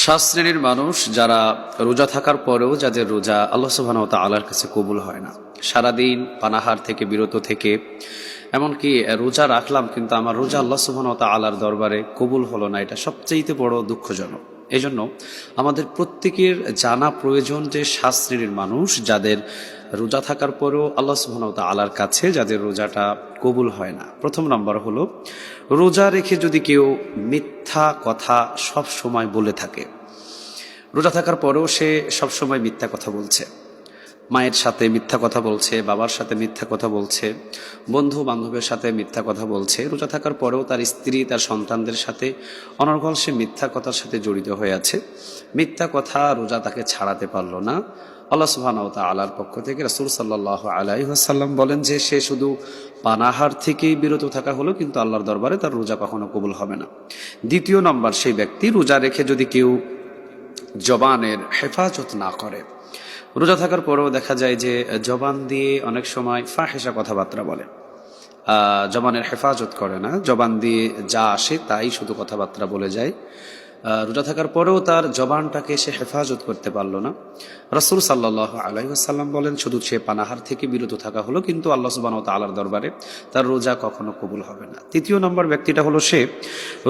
সাত শ্রেণীর মানুষ যারা রোজা থাকার পরেও যাদের রোজা আল্লাহ সুবহানাহু ওয়া তাআলার কাছে কবুল হয় না। সারাদিন পানাহার থেকে বিরত থেকে এমনকি রোজা রাখলাম কিন্তু আমার রোজা আল্লাহ সুবহানাহু ওয়া তাআলার দরবারে কবুল হলো না, এটা সবচেয়ে বড় দুঃখজনক। এজন্য আমাদের প্রত্যেকের জানা প্রয়োজন যে সাত শ্রেণীর মানুষ যাদের রোজা থাকার পরেও আল্লাহ সুবহানাহু ওয়া তাআলার কাছে যাদের রোজাটা কবুল হয় না। প্রথম নম্বর হলো, রোজা রেখে যদি কেউ মিথ্যা কথা সব সময় বলে থাকে। রোজা থাকার পরেও সে সবসময় মিথ্যা কথা বলছে, মায়ের সাথে মিথ্যা কথা বলছে, বাবার সাথে মিথ্যা কথা বলছে, বন্ধু বান্ধবের সাথে মিথ্যা কথা বলছে। রোজা থাকার পরেও তার স্ত্রী তার সন্তানদের সাথে অনর্গল সে মিথ্যা কথার সাথে জড়িত হয়ে আছে। মিথ্যা কথা রোজা তাকে ছাড়াতে পারলো না। আল্লাহ সুবহানাহু ওয়া তাআলার পক্ষ থেকে রাসূল সাল্লাল্লাহু আলাইহি ওয়াসাল্লাম বলেন যে সে শুধু পানাহার থেকেই বিরত থাকা হলো, কিন্তু আল্লাহর দরবারে তার রোজা কখনো কবুল হবে না। দ্বিতীয় নম্বর, সেই ব্যক্তি রোজা রেখে যদি কেউ জবানের হেফাজত না করে। রোজা থাকার পরেও দেখা যায় যে জবান দিয়ে অনেক সময় ফাহেসা কথাবার্তা বলে, জবানের হেফাজত করে না, জবান দিয়ে যা আসে তাই শুধু কথাবার্তা বলে যায়। রোজা থাকার পরেও তার জবানটাকে সে হেফাজত করতে পারলো না। রাসূল সাল্লাল্লাহু আলাইহি ওয়াসাল্লাম বলেন শুধু সে পানাহার থেকে বিরত থাকা হলো, কিন্তু আল্লাহ সুবহানাহু ওয়া তাআলার দরবারে তার রোজা কখনো কবুল হবে না। তৃতীয় নম্বর ব্যক্তিটা হলো, সে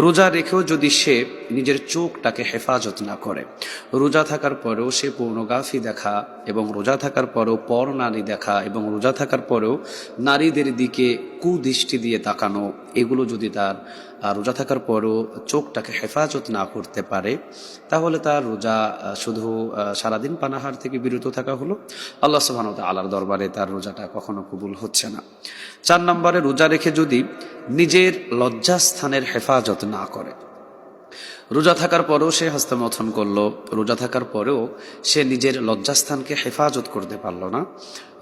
রোজা রেখেও যদি সে নিজের চোখটাকে হেফাজত না করে। রোজা থাকার পরেও সে পর্নোগ্রাফি দেখা এবং রোজা থাকার পরেও পর নারী দেখা এবং রোজা থাকার পরেও নারীদের দিকে কুদৃষ্টি দিয়ে তাকানো, এগুলো যদি তার রোজা থাকার পরও চোখটাকে হেফাজত না করতে পারে, তাহলে তার রোজা শুধু সারাদিন পানাহার থেকে বিরত থাকা হলো, আল্লাহ সুবহানাহু ওয়া তাআলার দরবারে তার রোজাটা কখনো কবুল হচ্ছে না। 4 নম্বরে, রোজা রেখে যদি নিজের লজ্জাস্থানের হেফাজত না করে। রোজা থাকার পরেও সে হস্তমৈথুন করলো, রোজা থাকার পরেও সে নিজের লজ্জাস্থানকে হেফাজত করতে পারলো না।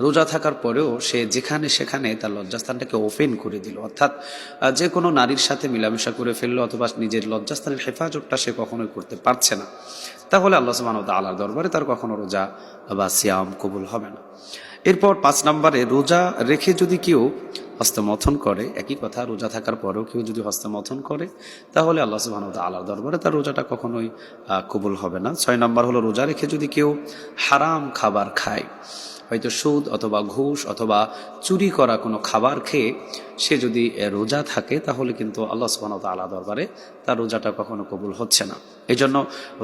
রোজা থাকার পরেও সে যেখানে সেখানে তার লজ্জাস্থানটাকে ওপেন করে দিল, অর্থাৎ যে কোনো নারীর সাথে মিলামেশা করে ফেললো, অথবা নিজের লজ্জাস্থানের হেফাজতটা সে কখনোই করতে পারছে না, তাহলে আল্লাহ সুবহানাহু ওয়া তাআলার দরবারে তার কখনো রোজা বা সিয়াম কবুল হবে না। এরপর 5 নম্বরে, রোজা রেখে যদি কেউ হস্তমৈথুন করে। একই কথা, রোজা থাকার পরেও কেউ যদি হস্তমৈথুন করে, তাহলে আল্লাহ সুবহানাহু ওয়া তাআলার দরবারে তার রোজাটা কখনোই কবুল হবে না। 6 নম্বর হলো, রোজা রেখে যদি কেউ হারাম খাবার খায়, হয়তো সুদ অথবা ঘুষ অথবা চুরি করা কোনো খাবার খেয়ে সে যদি রোজা থাকে, তাহলে কিন্তু আল্লাহ সুবহানাহু ওয়া তাআলার দরবারে তার রোজাটা কখনো কবুল হচ্ছে না। এই জন্য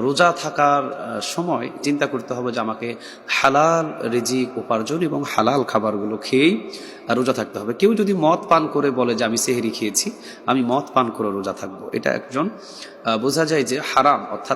রোজা থাকার সময় চিন্তা করতে হবে যে আমাকে হালাল রিজিক উপার্জন এবং হালাল খাবারগুলো খেয়েই রোজা থাকতে হবে। কেউ যদি মদ পান করে বলে যে আমি সেহরি খেয়েছি, আমি মদ পান করে রোজা থাকবো, এটা একজন বোঝা যায় যে হারাম, অর্থাৎ